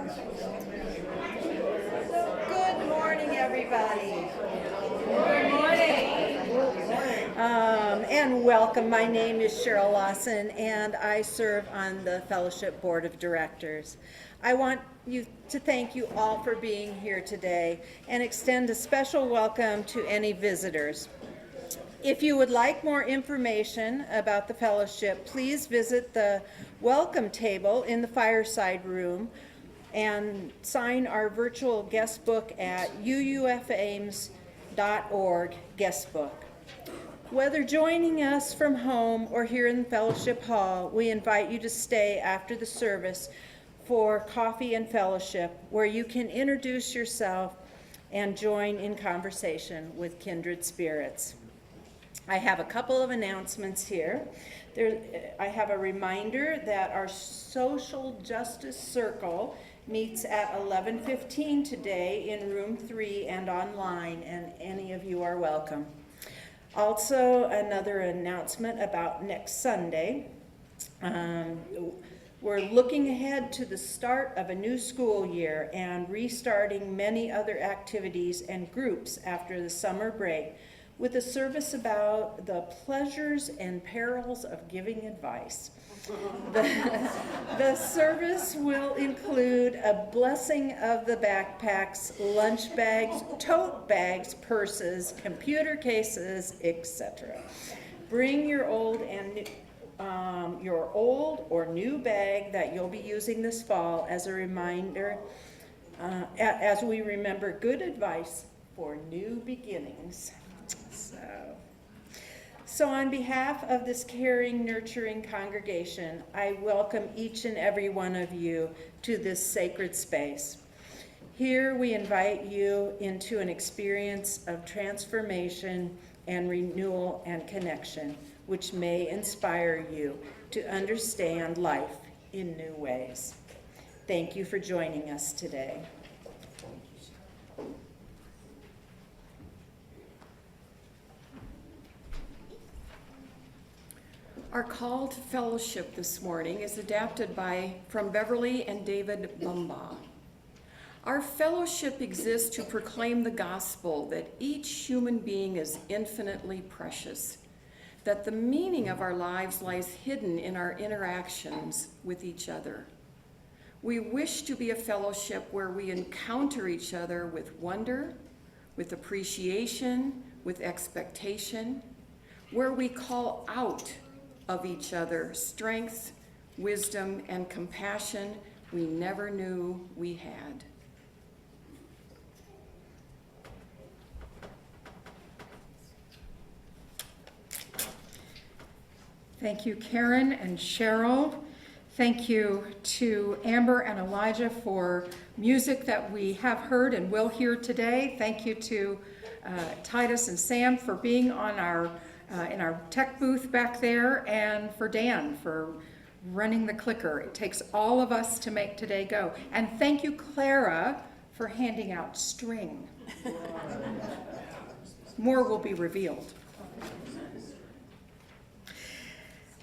Good morning, everybody. Good morning. And welcome. My name is Cheryl Lawson, and I serve on the Fellowship Board of Directors. I want to thank you all for being here today and extend a special welcome to any visitors. If you would like more information about the fellowship, please visit the welcome table in the fireside room and sign our virtual guest book at uufames.org guest book. Whether joining us from home or here in the fellowship hall, we invite you to stay after the service for coffee and fellowship, where you can introduce yourself and join in conversation with kindred spirits. I have a couple of announcements here. I have a reminder that our Social Justice Circle meets at 11:15 today in room 3 and online, and any of you are welcome. Also, another announcement about next Sunday. We're looking ahead to the start of a new school year and restarting many other activities and groups after the summer break, with a service about the pleasures and perils of giving advice. The service will include a blessing of the backpacks, lunch bags, tote bags, purses, computer cases, etc. Bring your old or new bag that you'll be using this fall as a reminder, as we remember good advice for new beginnings. So on behalf of this caring, nurturing congregation, I welcome each and every one of you to this sacred space. Here we invite you into an experience of transformation and renewal and connection, which may inspire you to understand life in new ways. Thank you for joining us today. Our call to fellowship this morning is adapted from Beverly and David Bumbaugh. Our fellowship exists to proclaim the gospel that each human being is infinitely precious, that the meaning of our lives lies hidden in our interactions with each other. We wish to be a fellowship where we encounter each other with wonder, with appreciation, with expectation, where we call out of each other strength, wisdom, and compassion we never knew we had. Thank you, Karen and Cheryl. Thank you to Amber and Elijah for music that we have heard and will hear today. Thank you to Titus and Sam for being on in our tech booth back there, and for Dan for running the clicker. It takes all of us to make today go. And thank you, Clara, for handing out string. More will be revealed.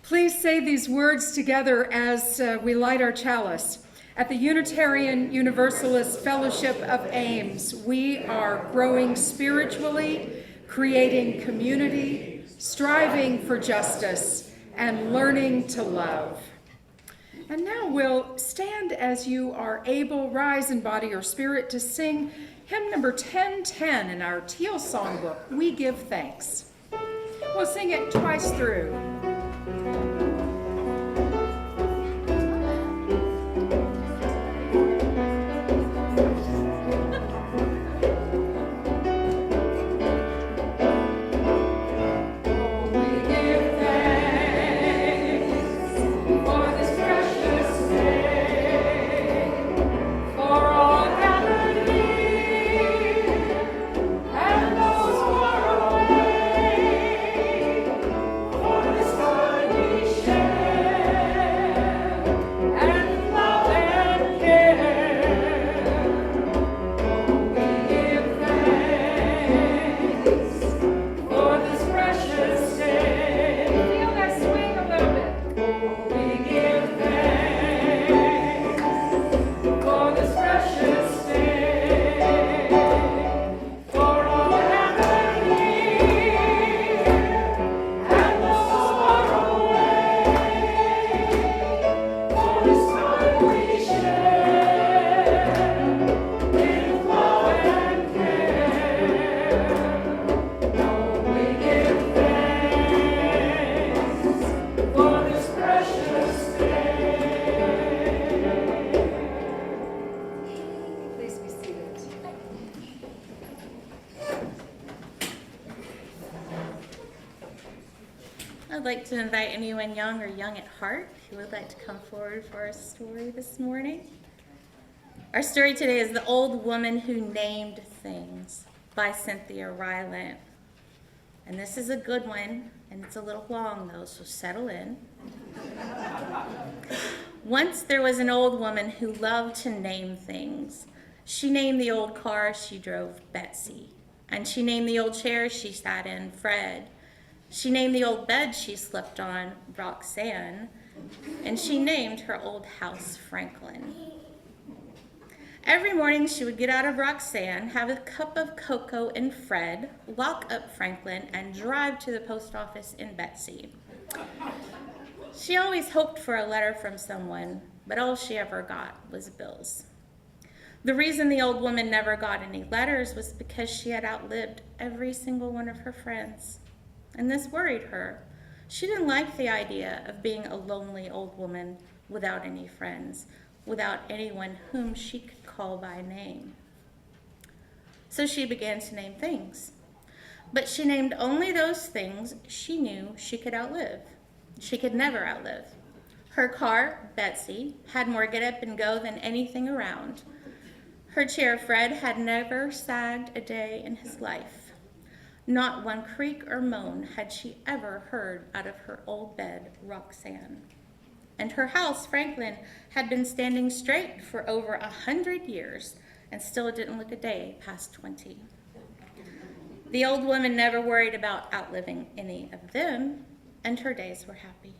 Please say these words together as we light our chalice. At the Unitarian Universalist Fellowship of Ames, we are growing spiritually, creating community, striving for justice, and learning to love. And now we'll stand as you are able, rise in body or spirit, to sing hymn number 1010 in our Teal Songbook, We Give Thanks. We'll sing it twice through. For would like to invite anyone young or young at heart who would like to come forward for our story this morning. Our story today is The Old Woman Who Named Things by Cynthia Rylant. And this is a good one, and it's a little long though, so settle in. Once there was an old woman who loved to name things. She named the old car she drove Betsy, and she named the old chair she sat in Fred. She named the old bed she slept on Roxanne, and she named her old house Franklin. Every morning she would get out of Roxanne, have a cup of cocoa in Fred, lock up Franklin, and drive to the post office in Betsy. She always hoped for a letter from someone, but all she ever got was bills. The reason the old woman never got any letters was because she had outlived every single one of her friends, and this worried her. She didn't like the idea of being a lonely old woman without any friends, without anyone whom she could call by name. So she began to name things. But she named only those things she knew she could outlive. She could never outlive. Her car, Betsy, had more get up and go than anything around. Her chair, Fred, had never sagged a day in his life. Not one creak or moan had she ever heard out of her old bed, Roxanne. And her house, Franklin, had been standing straight for over 100 years and still didn't look a day past 20. The old woman never worried about outliving any of them, and her days were happy.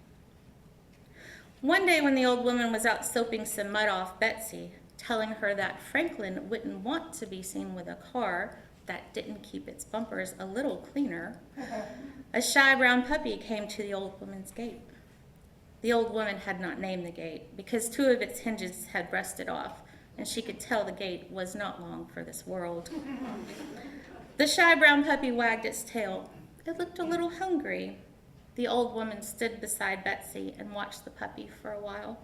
One day when the old woman was out soaping some mud off Betsy, telling her that Franklin wouldn't want to be seen with a car that didn't keep its bumpers a little cleaner, a shy brown puppy came to the old woman's gate. The old woman had not named the gate because 2 of its hinges had rusted off, and she could tell the gate was not long for this world. The shy brown puppy wagged its tail. It looked a little hungry. The old woman stood beside Betsy and watched the puppy for a while.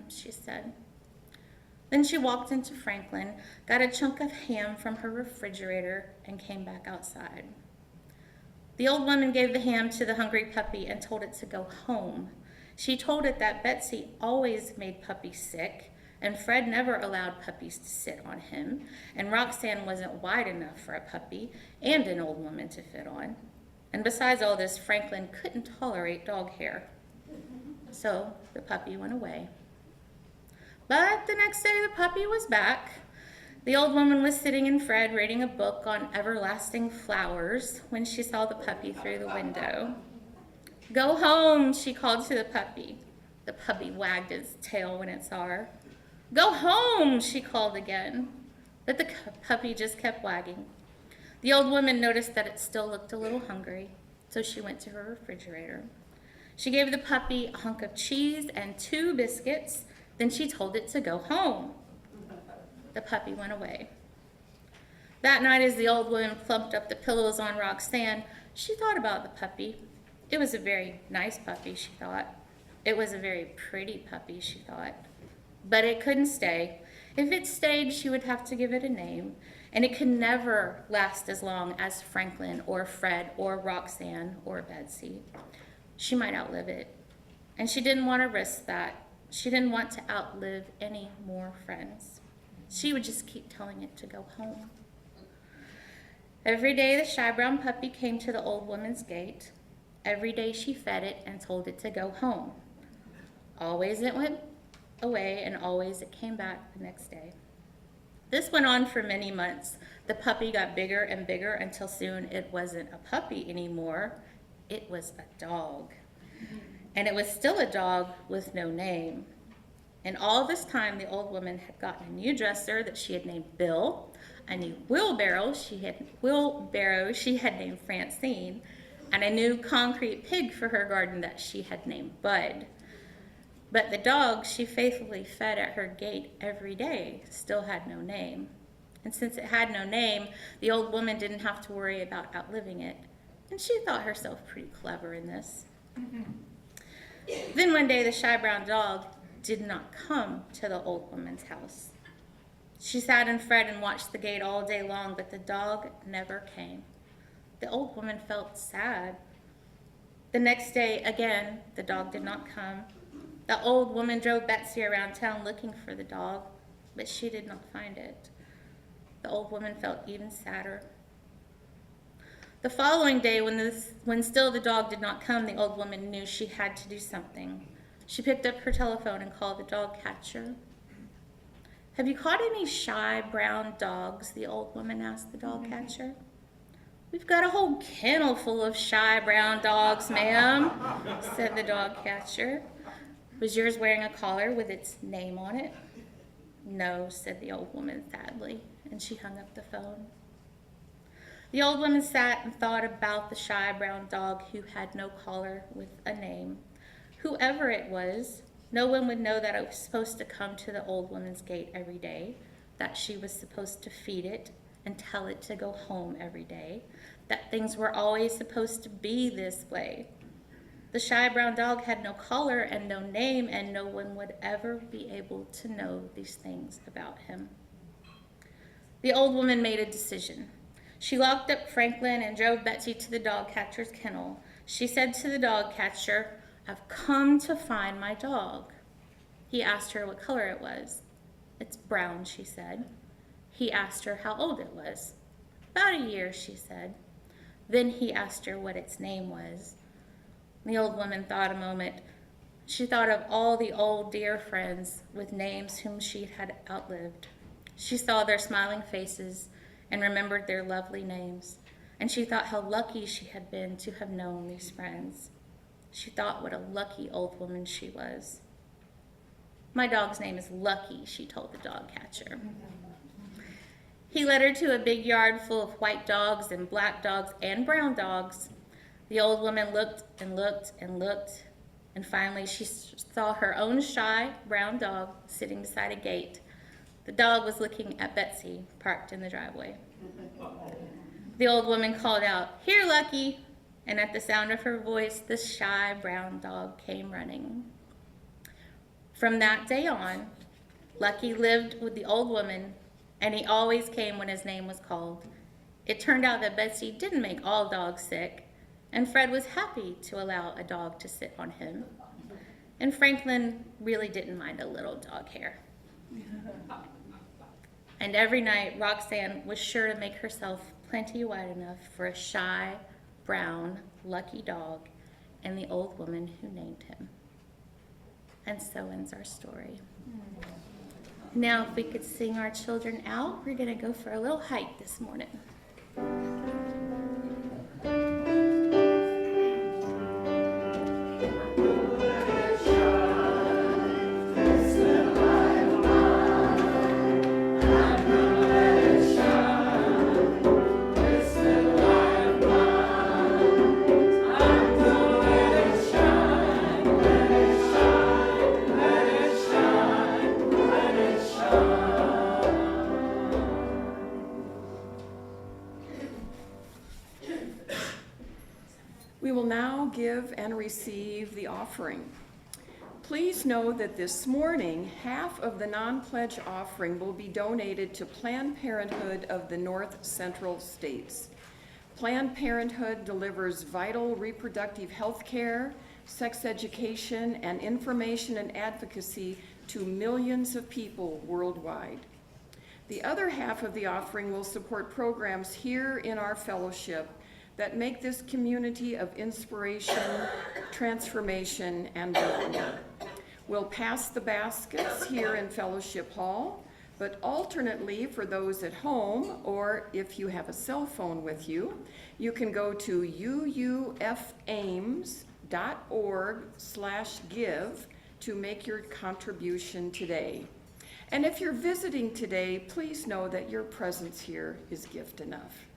She said. Then she walked into Franklin, got a chunk of ham from her refrigerator, and came back outside. The old woman gave the ham to the hungry puppy and told it to go home. She told it that Betsy always made puppies sick, and Fred never allowed puppies to sit on him, and Roxanne wasn't wide enough for a puppy and an old woman to fit on. And besides all this, Franklin couldn't tolerate dog hair. So the puppy went away. But the next day the puppy was back. The old woman was sitting in Fred reading a book on everlasting flowers when she saw the puppy through the window. "Go home," she called to the puppy. The puppy wagged its tail when it saw her. "Go home," she called again. But the puppy just kept wagging. The old woman noticed that it still looked a little hungry, so she went to her refrigerator. She gave the puppy a hunk of cheese and 2 biscuits. Then she told it to go home. The puppy went away. That night, as the old woman plumped up the pillows on Roxanne, she thought about the puppy. It was a very nice puppy, she thought. It was a very pretty puppy, she thought. But it couldn't stay. If it stayed, she would have to give it a name, and it could never last as long as Franklin or Fred or Roxanne or Betsy. She might outlive it, and she didn't want to risk that. She didn't want to outlive any more friends. She would just keep telling it to go home. Every day the shy brown puppy came to the old woman's gate. Every day she fed it and told it to go home. Always it went away, and always it came back the next day. This went on for many months. The puppy got bigger and bigger until soon it wasn't a puppy anymore. It was a dog. And it was still a dog with no name. And all this time, the old woman had gotten a new dresser that she had named Bill, a new wheelbarrow she had named Francine, and a new concrete pig for her garden that she had named Bud. But the dog she faithfully fed at her gate every day still had no name. And since it had no name, the old woman didn't have to worry about outliving it. And she thought herself pretty clever in this. Then one day the shy brown dog did not come to the old woman's house. She sat in Fred and watched the gate all day long, but the dog never came. The old woman felt sad. The next day, again, the dog did not come. The old woman drove Betsy around town looking for the dog, but she did not find it. The old woman felt even sadder. The following day, when still the dog did not come, the old woman knew she had to do something. She picked up her telephone and called the dog catcher. "Have you caught any shy brown dogs?" the old woman asked the dog catcher. "We've got a whole kennel full of shy brown dogs, ma'am," said the dog catcher. "Was yours wearing a collar with its name on it?" "No," said the old woman sadly, and she hung up the phone. The old woman sat and thought about the shy brown dog who had no collar with a name. Whoever it was, no one would know that it was supposed to come to the old woman's gate every day, that she was supposed to feed it and tell it to go home every day, that things were always supposed to be this way. The shy brown dog had no collar and no name, and no one would ever be able to know these things about him. The old woman made a decision. She locked up Franklin and drove Betsy to the dog catcher's kennel. She said to the dog catcher, "I've come to find my dog." He asked her what color it was. "It's brown," she said. He asked her how old it was. "About a year," she said. Then he asked her what its name was. The old woman thought a moment. She thought of all the old dear friends with names whom she had outlived. She saw their smiling faces and remembered their lovely names, and she thought how lucky she had been to have known these friends. She thought what a lucky old woman she was. "My dog's name is Lucky," she told the dog catcher. He led her to a big yard full of white dogs and black dogs and brown dogs. The old woman looked and looked and looked, and finally she saw her own shy brown dog sitting beside a gate. The dog was looking at Betsy, parked in the driveway. The old woman called out, "Here, Lucky!" And at the sound of her voice, the shy brown dog came running. From that day on, Lucky lived with the old woman, and he always came when his name was called. It turned out that Betsy didn't make all dogs sick, and Fred was happy to allow a dog to sit on him. And Franklin really didn't mind a little dog hair. And every night, Roxanne was sure to make herself plenty wide enough for a shy, brown, lucky dog and the old woman who named him. And so ends our story. Now, if we could sing our children out, we're going to go for a little hike this morning. We will now give and receive the offering. Please know that this morning, half of the non-pledge offering will be donated to Planned Parenthood of the North Central States. Planned Parenthood delivers vital reproductive health care, sex education, and information and advocacy to millions of people worldwide. The other half of the offering will support programs here in our fellowship that make this community of inspiration, transformation, and learning. We'll pass the baskets here in Fellowship Hall, but alternately for those at home, or if you have a cell phone with you, you can go to uufames.org/give to make your contribution today. And if you're visiting today, please know that your presence here is gift enough.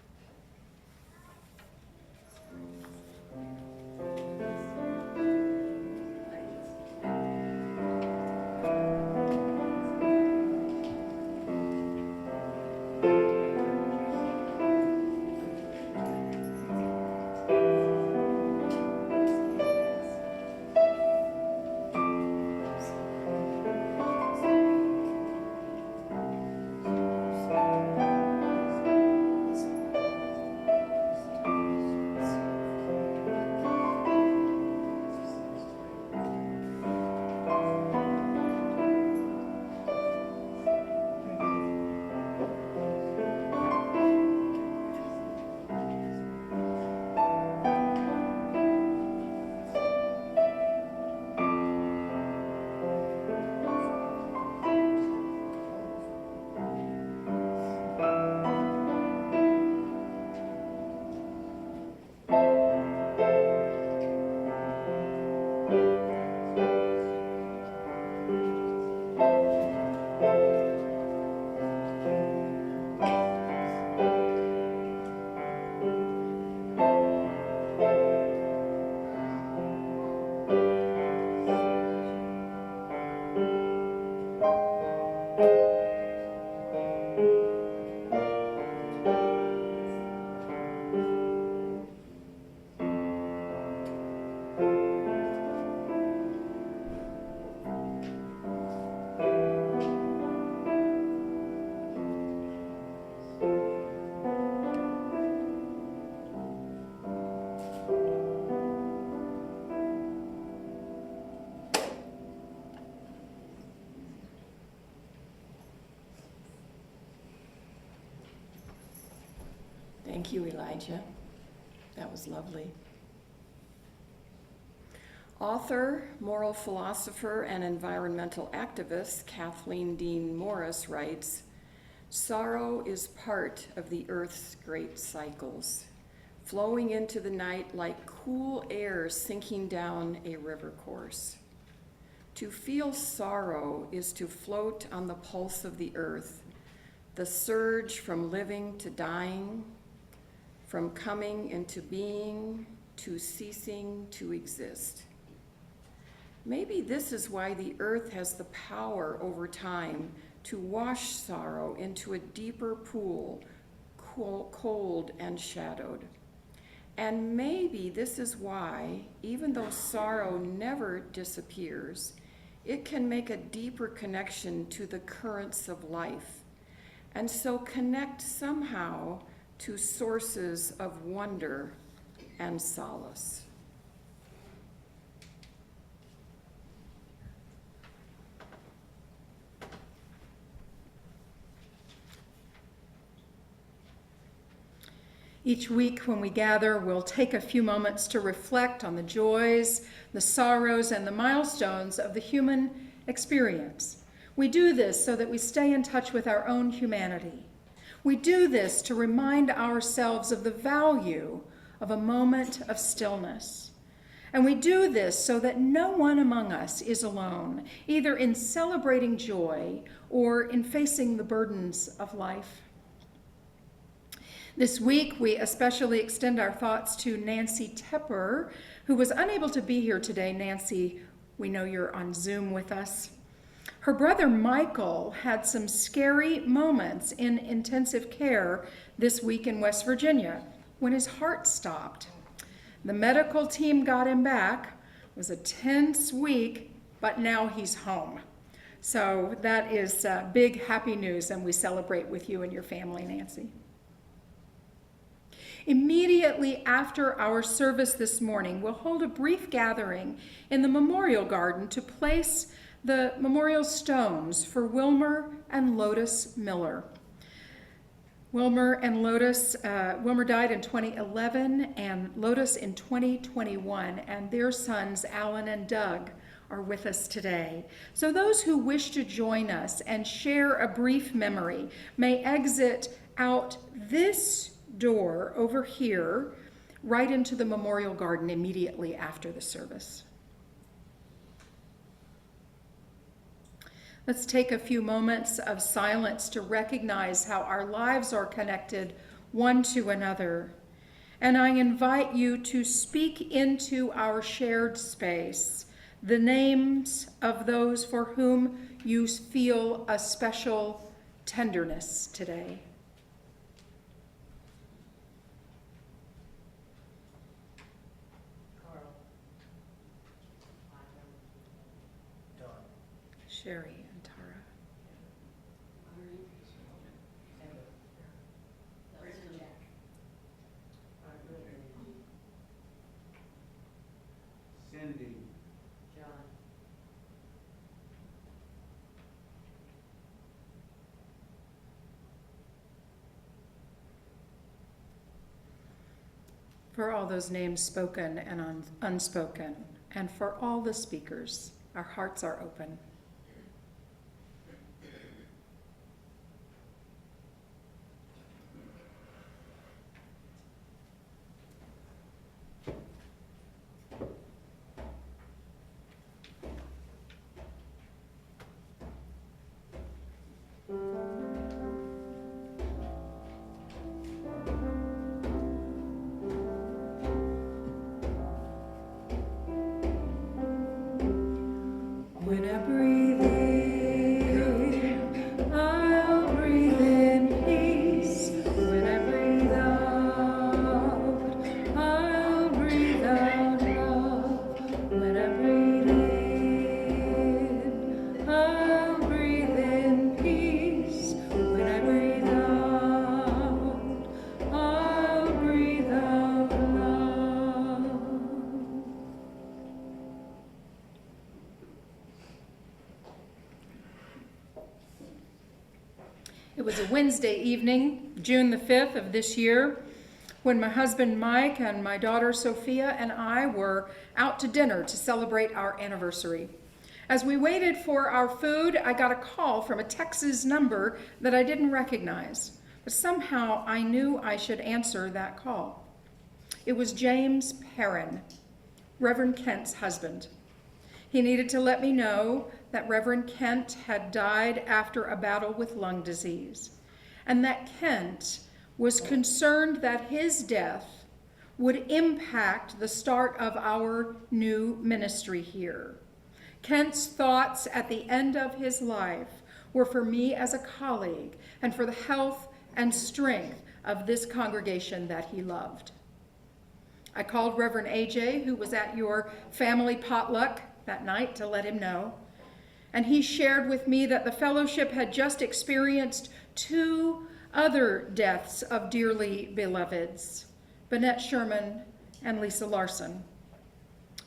Thank you, Elijah. That was lovely. Author, moral philosopher, and environmental activist Kathleen Dean Morris writes, "Sorrow is part of the earth's great cycles, flowing into the night like cool air sinking down a river course. To feel sorrow is to float on the pulse of the earth, the surge from living to dying, from coming into being to ceasing to exist. Maybe this is why the earth has the power over time to wash sorrow into a deeper pool, cold and shadowed. And maybe this is why, even though sorrow never disappears, it can make a deeper connection to the currents of life, and so connect somehow to sources of wonder and solace." Each week when we gather, we'll take a few moments to reflect on the joys, the sorrows, and the milestones of the human experience. We do this so that we stay in touch with our own humanity. We do this to remind ourselves of the value of a moment of stillness. And we do this so that no one among us is alone, either in celebrating joy or in facing the burdens of life. This week, we especially extend our thoughts to Nancy Tepper, who was unable to be here today. Nancy, we know you're on Zoom with us. Her brother Michael had some scary moments in intensive care this week in West Virginia when his heart stopped. The medical team got him back. It was a tense week, but now he's home. So that is big, happy news, and we celebrate with you and your family, Nancy. Immediately after our service this morning, we'll hold a brief gathering in the Memorial Garden to place the memorial stones for Wilmer and Lotus Miller. Wilmer died in 2011 and Lotus in 2021, and their sons, Alan and Doug, are with us today. So those who wish to join us and share a brief memory may exit out this door over here, right into the Memorial Garden immediately after the service. Let's take a few moments of silence to recognize how our lives are connected one to another. And I invite you to speak into our shared space the names of those for whom you feel a special tenderness today. Sherry and Tara. Cindy. John. For all those names spoken and unspoken, and for all the speakers, our hearts are open. When I breathe in, I'll breathe in peace. When I breathe out, I'll breathe out love. When I breathe in, I'll breathe in peace. When I breathe out, I'll breathe out love. It was a Wednesday evening, June the 5th of this year, when my husband Mike and my daughter Sophia and I were out to dinner to celebrate our anniversary. As we waited for our food, I got a call from a Texas number that I didn't recognize, but somehow I knew I should answer that call. It was James Perrin, Reverend Kent's husband. He needed to let me know that Reverend Kent had died after a battle with lung disease, and that Kent was concerned that his death would impact the start of our new ministry here. Kent's thoughts at the end of his life were for me as a colleague and for the health and strength of this congregation that he loved. I called Reverend AJ, who was at your family potluck that night, to let him know. And he shared with me that the fellowship had just experienced 2 other deaths of dearly beloveds, Bennett Sherman and Lisa Larson.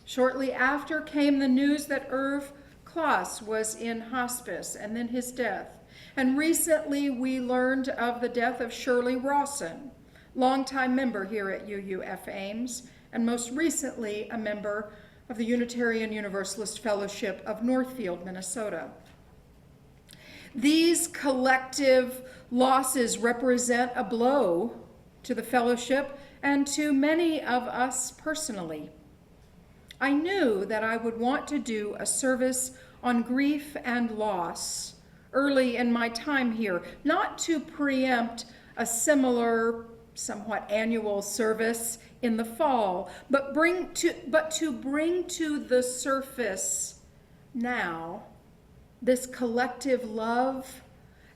Shortly after came the news that Irv Kloss was in hospice and then his death. And recently we learned of the death of Shirley Rawson, longtime member here at UUF Ames, and most recently a member of the Unitarian Universalist Fellowship of Northfield, Minnesota. These collective losses represent a blow to the fellowship and to many of us personally. I knew that I would want to do a service on grief and loss early in my time here, not to preempt a similar, somewhat annual service in the fall, but to bring to the surface now this collective love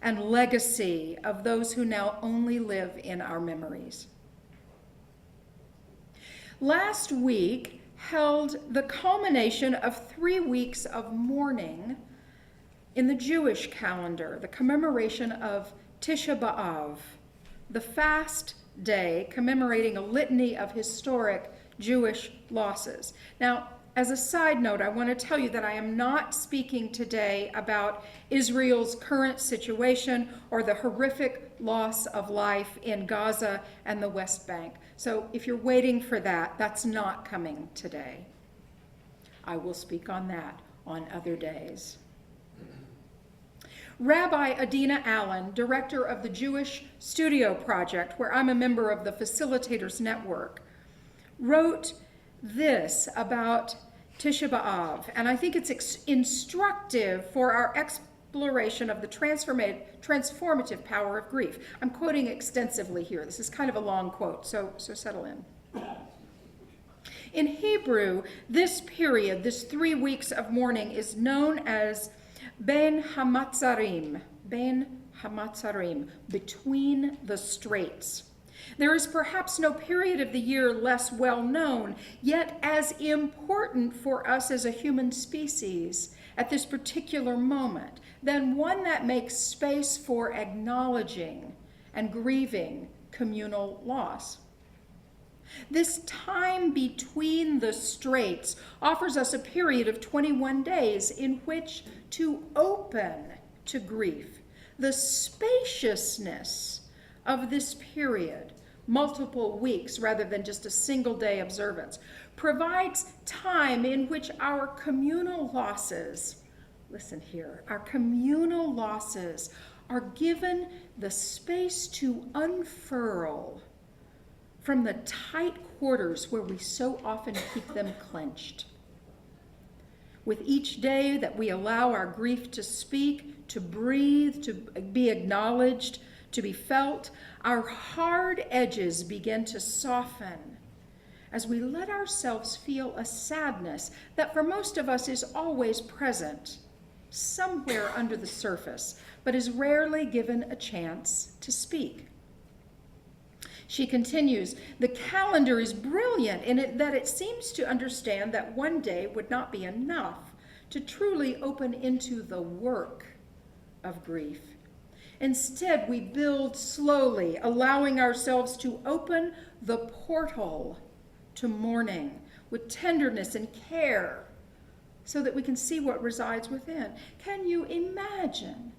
and legacy of those who now only live in our memories. Last week held the culmination of 3 weeks of mourning in the Jewish calendar, the commemoration of Tisha B'Av, the fast day commemorating a litany of historic Jewish losses. Now, as a side note, I want to tell you that I am not speaking today about Israel's current situation or the horrific loss of life in Gaza and the West Bank. So if you're waiting for that, that's not coming today. I will speak on that on other days. Rabbi Adina Allen, director of the Jewish Studio Project, where I'm a member of the Facilitators Network, wrote this about Tisha B'Av, and I think it's instructive for our exploration of the transformative power of grief. I'm quoting extensively here. This is kind of a long quote, so settle in. In Hebrew, this period, this 3 weeks of mourning, is known as Ben Hamatzarim, between the straits. There is perhaps no period of the year less well known, yet as important for us as a human species at this particular moment, than one that makes space for acknowledging and grieving communal loss. This time between the straits offers us a period of 21 days in which to open to grief. The spaciousness of this period, multiple weeks rather than just a single day observance, provides time in which our communal losses, listen here, our communal losses are given the space to unfurl from the tight quarters where we so often keep them clenched. With each day that we allow our grief to speak, to breathe, to be acknowledged, to be felt, our hard edges begin to soften as we let ourselves feel a sadness that for most of us is always present, somewhere under the surface, but is rarely given a chance to speak. She continues, the calendar is brilliant in it that it seems to understand that one day would not be enough to truly open into the work of grief. Instead, we build slowly, allowing ourselves to open the portal to mourning with tenderness and care so that we can see what resides within. Can you imagine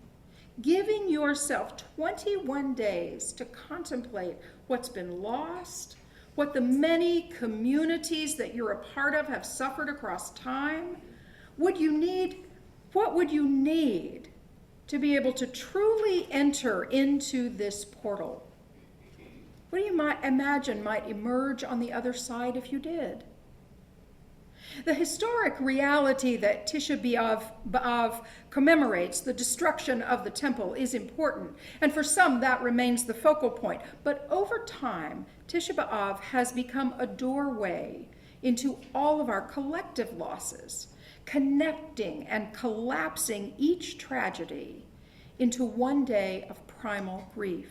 giving yourself 21 days to contemplate what's been lost, what the many communities that you're a part of have suffered across time. What would you need to be able to truly enter into this portal? What do you imagine might emerge on the other side if you did? The historic reality that Tisha B'Av commemorates, the destruction of the temple, is important, and for some that remains the focal point. But over time, Tisha B'Av has become a doorway into all of our collective losses, connecting and collapsing each tragedy into one day of primal grief.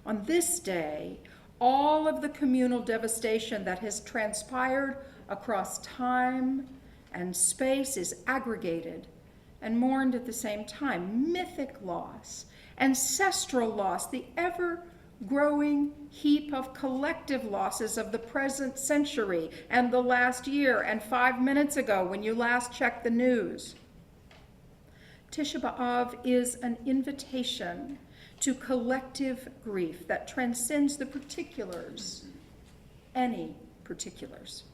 On this day, all of the communal devastation that has transpired across time and space is aggregated and mourned at the same time. Mythic loss, ancestral loss, the ever-growing heap of collective losses of the present century and the last year and 5 minutes ago when you last checked the news. Tisha B'Av is an invitation to collective grief that transcends the particulars, any particulars.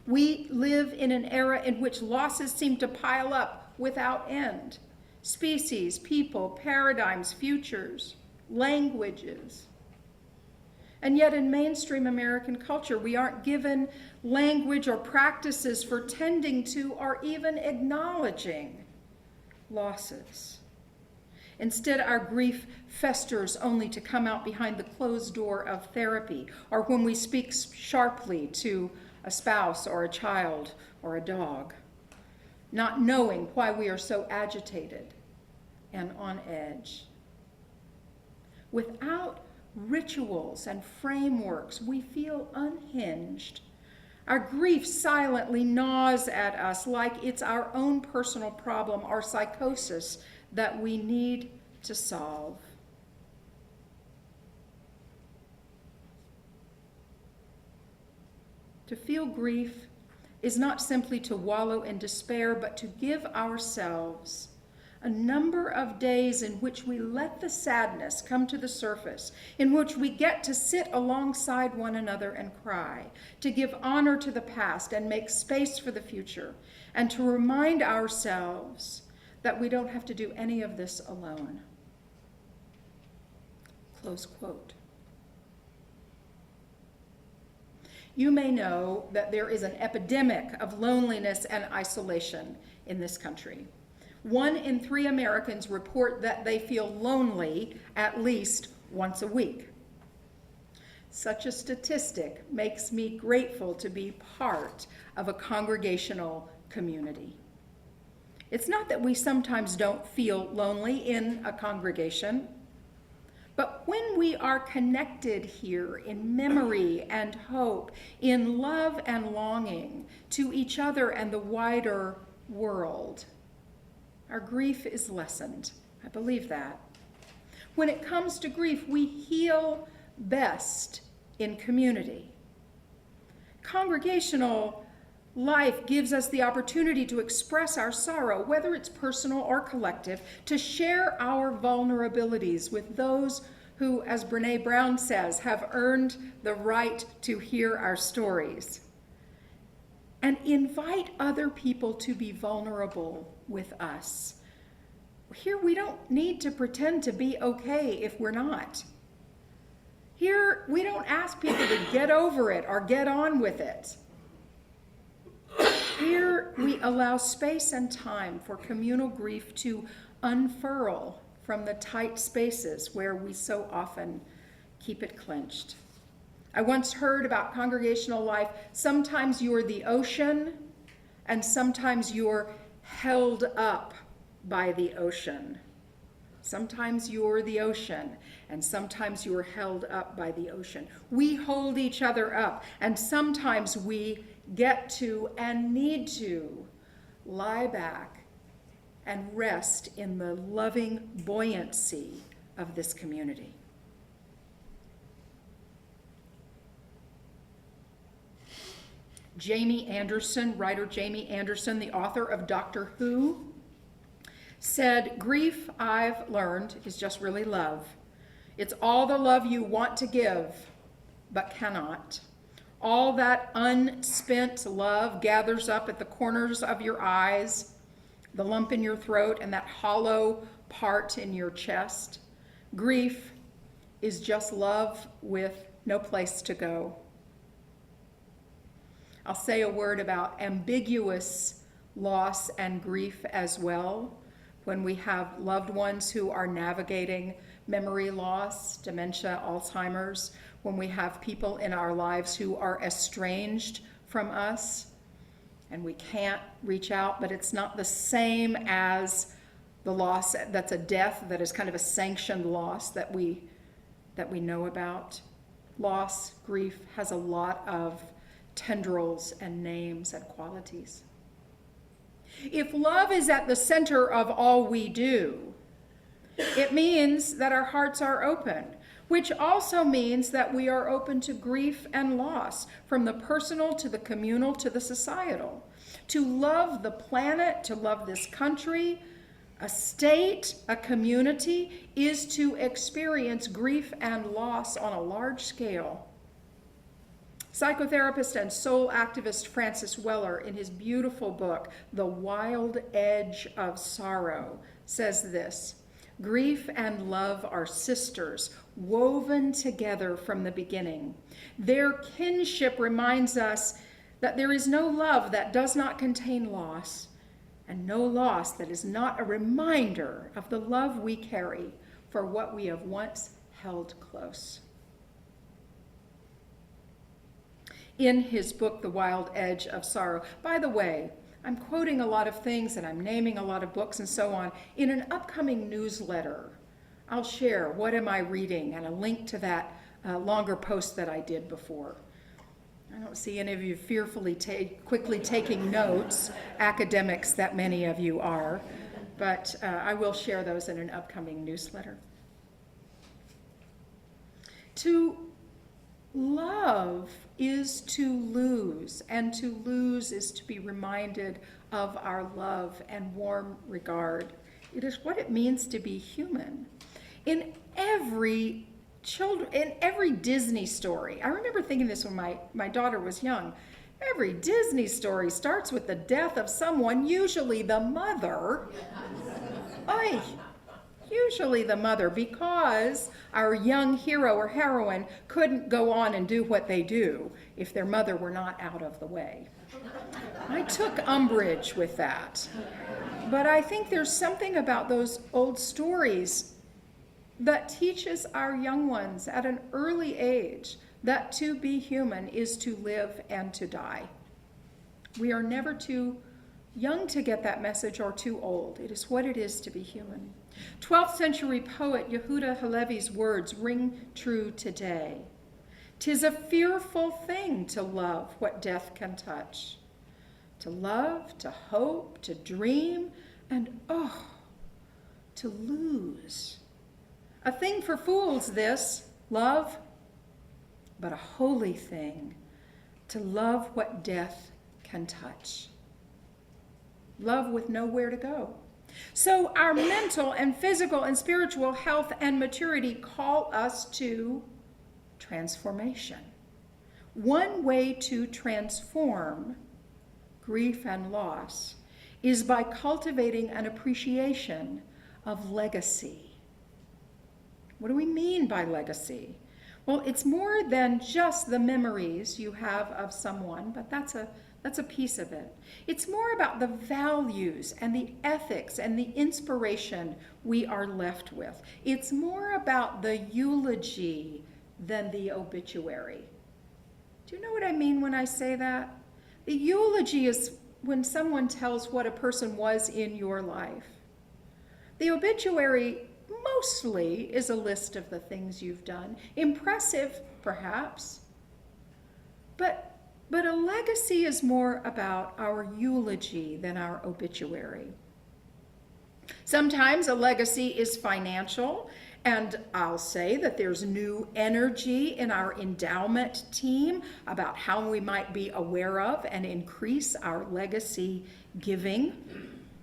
We live in an era in which losses seem to pile up without end. Species, people, paradigms, futures, languages. And yet in mainstream American culture, we aren't given language or practices for tending to or even acknowledging losses. Instead, our grief festers only to come out behind the closed door of therapy, or when we speak sharply to a spouse or a child or a dog, not knowing why we are so agitated and on edge. Without rituals and frameworks, we feel unhinged. Our grief silently gnaws at us like it's our own personal problem or psychosis that we need to solve. To feel grief is not simply to wallow in despair, but to give ourselves a number of days in which we let the sadness come to the surface, in which we get to sit alongside one another and cry, to give honor to the past and make space for the future, and to remind ourselves that we don't have to do any of this alone. Close quote. You may know that there is an epidemic of loneliness and isolation in this country. 1 in 3 Americans report that they feel lonely at least once a week. Such a statistic makes me grateful to be part of a congregational community. It's not that we sometimes don't feel lonely in a congregation, but when we are connected here in memory and hope, in love and longing to each other and the wider world, our grief is lessened. I believe that. When it comes to grief, we heal best in community. Congregational life gives us the opportunity to express our sorrow, whether it's personal or collective, to share our vulnerabilities with those who, as Brené Brown says, have earned the right to hear our stories, and invite other people to be vulnerable with us. Here, we don't need to pretend to be okay if we're not. Here, we don't ask people to get over it or get on with it. Here, we allow space and time for communal grief to unfurl from the tight spaces where we so often keep it clenched. I once heard about congregational life. Sometimes you're the ocean, and sometimes you're held up by the ocean. Sometimes you're the ocean, and sometimes you're held up by the ocean. We hold each other up, and sometimes we get to and need to lie back and rest in the loving buoyancy of this community. Jamie Anderson, writer Jamie Anderson, the author of Doctor Who, said, "Grief, I've learned, is just really love. It's all the love you want to give, but cannot. All that unspent love gathers up at the corners of your eyes, the lump in your throat, and that hollow part in your chest. Grief is just love with no place to go." I'll say a word about ambiguous loss and grief as well. When we have loved ones who are navigating memory loss, dementia, Alzheimer's, when we have people in our lives who are estranged from us and we can't reach out, but it's not the same as the loss that's a death that is kind of a sanctioned loss that we know about. Loss, grief has a lot of tendrils and names and qualities. If love is at the center of all we do, it means that our hearts are open, which also means that we are open to grief and loss, from the personal to the communal to the societal. To love the planet, to love this country, a state, a community, is to experience grief and loss on a large scale. Psychotherapist and soul activist Francis Weller, in his beautiful book, The Wild Edge of Sorrow, says this: "Grief and love are sisters, woven together from the beginning. Their kinship reminds us that there is no love that does not contain loss, and no loss that is not a reminder of the love we carry for what we have once held close." In his book, The Wild Edge of Sorrow. By the way, I'm quoting a lot of things and I'm naming a lot of books and so on. In an upcoming newsletter, I'll share what am I reading and a link to that longer post that I did before. I don't see any of you fearfully quickly taking notes, academics that many of you are, but I will share those in an upcoming newsletter. To love is to lose, and to lose is to be reminded of our love and warm regard. It is what it means to be human. In every Disney story, I remember thinking this when my daughter was young, every Disney story starts with the death of someone, usually the mother. Oy. Usually the mother, because our young hero or heroine couldn't go on and do what they do if their mother were not out of the way. I took umbrage with that. But I think there's something about those old stories that teaches our young ones at an early age that to be human is to live and to die. We are never too young to get that message or too old. It is what it is to be human. 12th century poet Yehuda Halevi's words ring true today. "'Tis a fearful thing to love what death can touch. To love, to hope, to dream, and to lose. A thing for fools this, love, but a holy thing to love what death can touch." Love with nowhere to go. So our mental and physical and spiritual health and maturity call us to transformation. One way to transform grief and loss is by cultivating an appreciation of legacy. What do we mean by legacy? Well, it's more than just the memories you have of someone, but that's a piece of it. It's more about the values and the ethics and the inspiration we are left with. It's more about the eulogy than the obituary. Do you know what I mean when I say that? The eulogy is when someone tells what a person was in your life. The obituary mostly is a list of the things you've done. Impressive, perhaps, but a legacy is more about our eulogy than our obituary. Sometimes a legacy is financial, and I'll say that there's new energy in our endowment team about how we might be aware of and increase our legacy giving.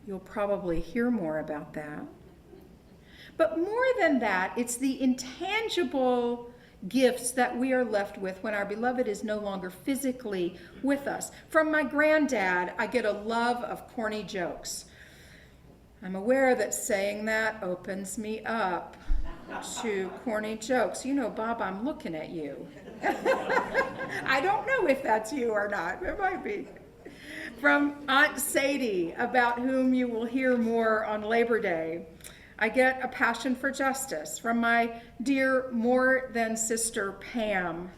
You'll probably hear more about that. But more than that, it's the intangible gifts that we are left with when our beloved is no longer physically with us. From my granddad, I get a love of corny jokes. I'm aware that saying that opens me up to corny jokes. You know, Bob, I'm looking at you. I don't know if that's you or not. It might be. From Aunt Sadie, about whom you will hear more on Labor Day, I get a passion for justice. From my dear more than sister Pam,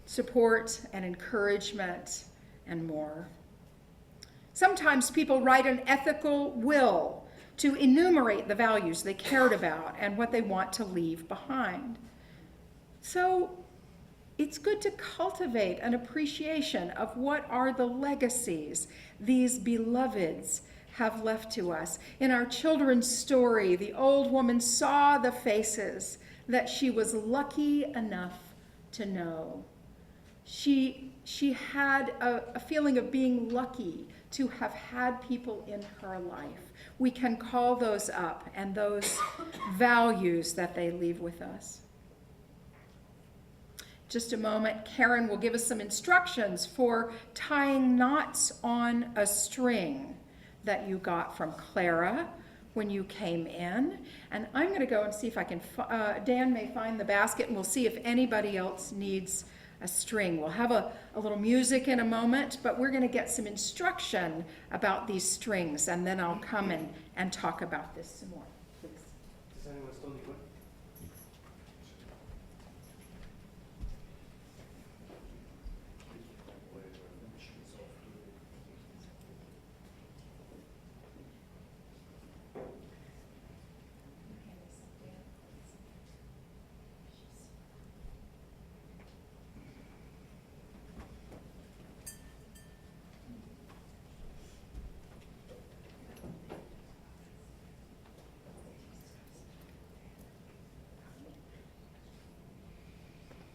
support and encouragement and more. Sometimes people write an ethical will to enumerate the values they cared about and what they want to leave behind. So it's good to cultivate an appreciation of what are the legacies these beloveds have left to us. In our children's story, the old woman saw the faces that she was lucky enough to know. She had a feeling of being lucky to have had people in her life. We can call those up and those values that they leave with us. Just a moment, Karen will give us some instructions for tying knots on a string that you got from Clara when you came in. And I'm going to go and see if I can, Dan may find the basket, and we'll see if anybody else needs a string. We'll have a little music in a moment, but we're going to get some instruction about these strings, and then I'll come and talk about this some more. Please. Does anyone still need one?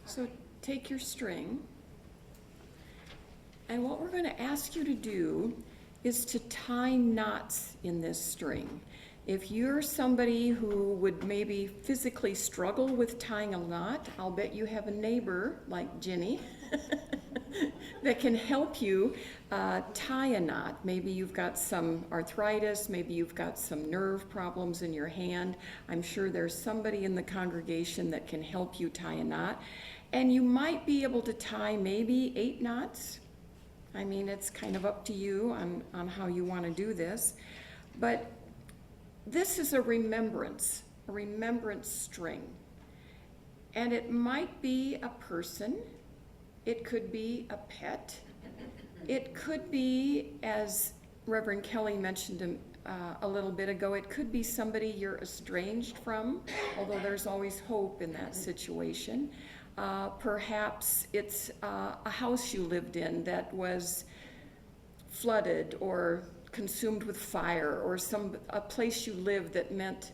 So take your string, and what we're going to ask you to do is to tie knots in this string. If you're somebody who would maybe physically struggle with tying a knot, I'll bet you have a neighbor like Ginny that can help you tie a knot. Maybe you've got some arthritis, maybe you've got some nerve problems in your hand. I'm sure there's somebody in the congregation that can help you tie a knot. And you might be able to tie maybe 8 knots. I mean, it's kind of up to you on how you want to do this. But this is a remembrance string. And it might be a person. It could be a pet. It could be, as Reverend Kelly mentioned a little bit ago, it could be somebody you're estranged from, although there's always hope in that situation. Perhaps it's a house you lived in that was flooded or consumed with fire, or a place you lived that meant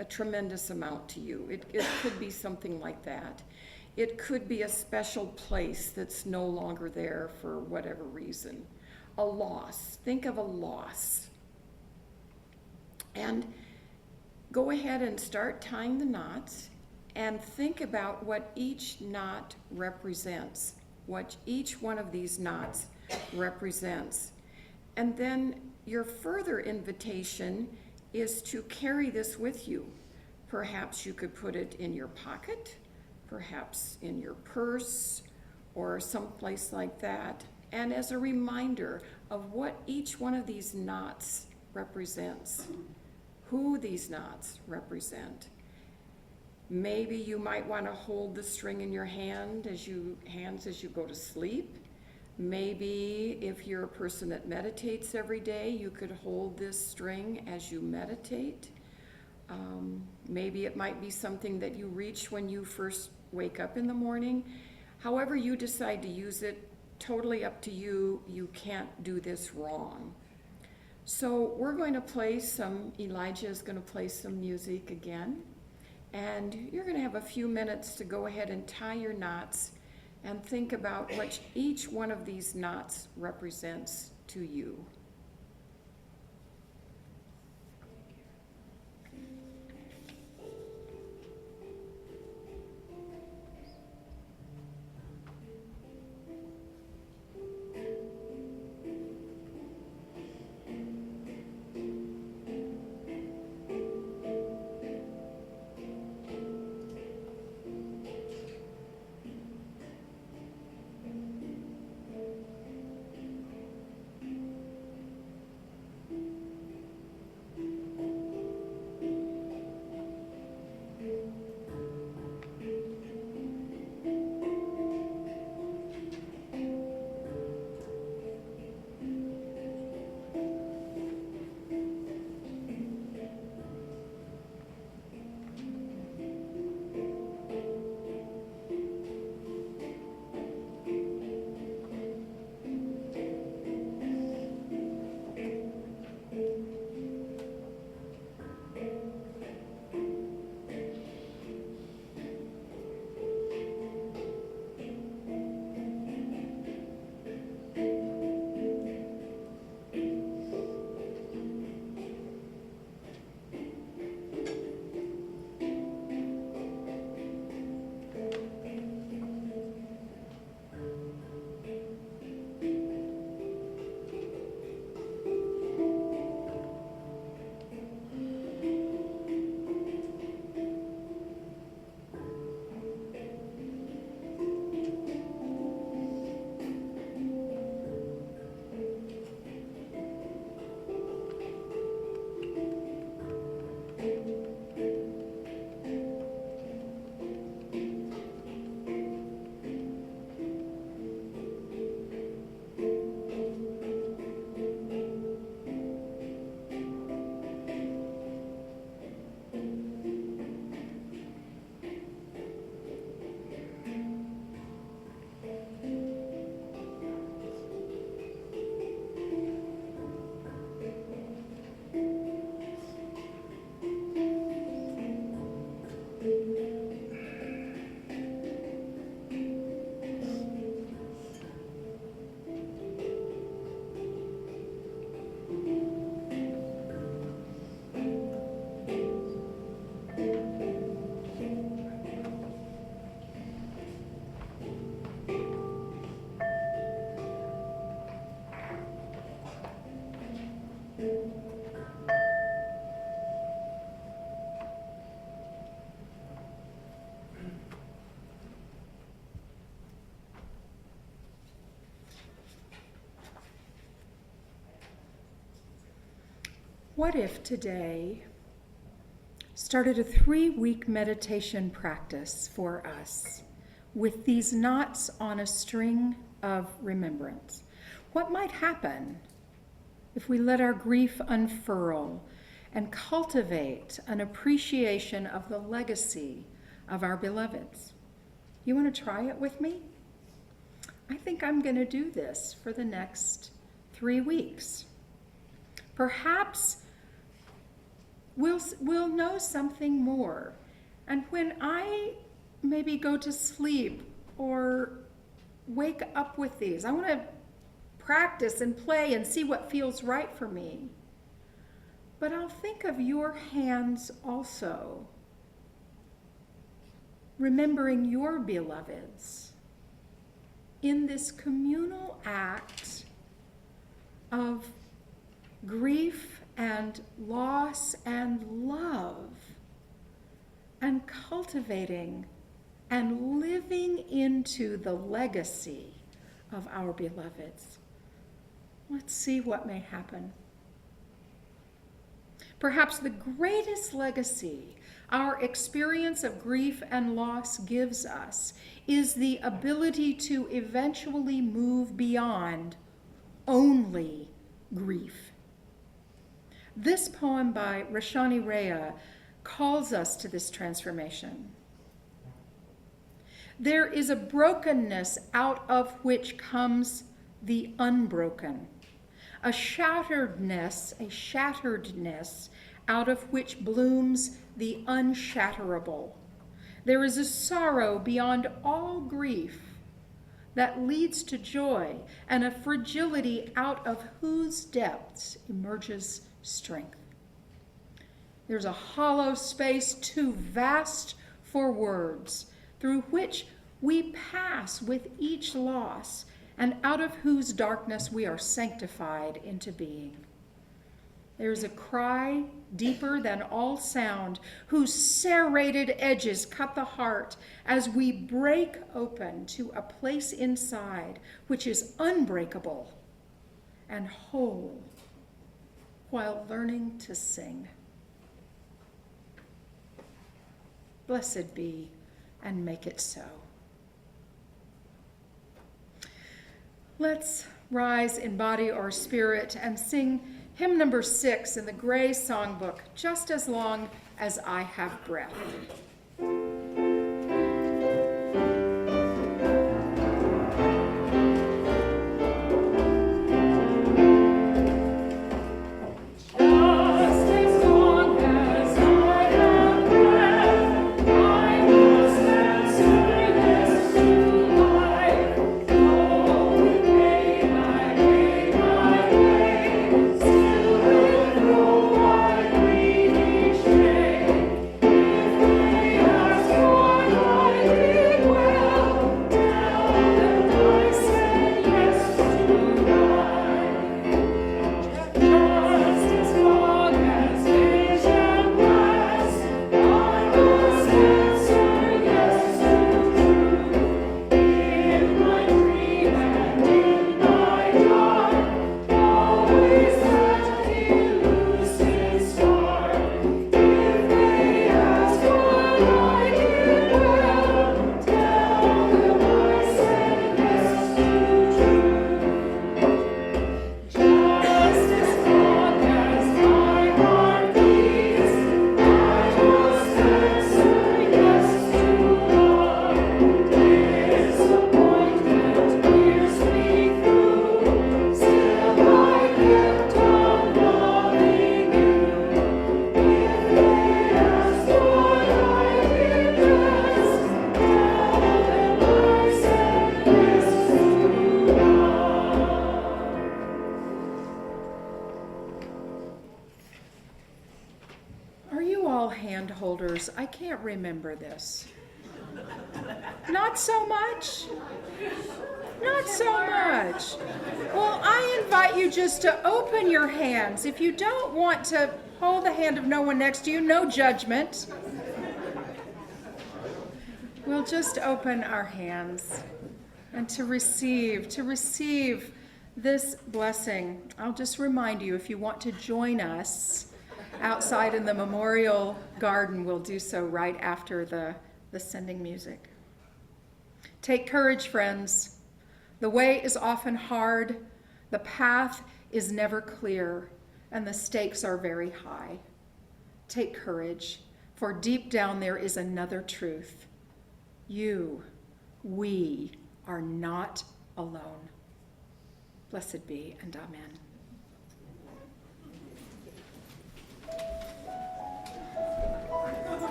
a tremendous amount to you. It could be something like that. It could be a special place that's no longer there for whatever reason. A loss. Think of a loss. And go ahead and start tying the knots. And think about what each knot represents, what each one of these knots represents. And then your further invitation is to carry this with you. Perhaps you could put it in your pocket, perhaps in your purse, or someplace like that. And as a reminder of what each one of these knots represents, who these knots represent. Maybe you might want to hold the string in your hands as you go to sleep. Maybe if you're a person that meditates every day, you could hold this string as you meditate. Maybe it might be something that you reach when you first wake up in the morning. However you decide to use it, totally up to you. You can't do this wrong. So we're going to play Elijah is going to play some music again. And you're going to have a few minutes to go ahead and tie your knots and think about what each one of these knots represents to you. What if today started a 3-week meditation practice for us with these knots on a string of remembrance? What might happen if we let our grief unfurl and cultivate an appreciation of the legacy of our beloveds? You want to try it with me? I think I'm going to do this for the next 3 weeks. Perhaps we'll know something more. And when I maybe go to sleep or wake up with these, I want to practice and play and see what feels right for me. But I'll think of your hands also, remembering your beloveds in this communal act of grief and loss and love, and cultivating and living into the legacy of our beloveds. Let's see what may happen. Perhaps the greatest legacy our experience of grief and loss gives us is the ability to eventually move beyond only grief. This poem by Rashani Rea calls us to this transformation. There is a brokenness out of which comes the unbroken, a shatteredness out of which blooms the unshatterable. There is a sorrow beyond all grief that leads to joy, and a fragility out of whose depths emerges strength. There's a hollow space too vast for words, through which we pass with each loss, and out of whose darkness we are sanctified into being. There is a cry deeper than all sound, whose serrated edges cut the heart as we break open to a place inside which is unbreakable and whole while learning to sing. Blessed be, and make it so. Let's rise in body or spirit and sing hymn number 6 in the Gray Songbook, Just as Long as I Have Breath. Hand holders, I can't remember this. Not so much? Not so much. Well, I invite you just to open your hands. If you don't want to hold the hand of no one next to you, no judgment. We'll just open our hands and to receive This blessing, I'll just remind you, if you want to join us outside in the memorial garden, we'll do so right after the sending music. Take courage, friends. The way is often hard, the path is never clear, and the stakes are very high. Take courage, for deep down there is another truth. We are not alone. Blessed be, and amen.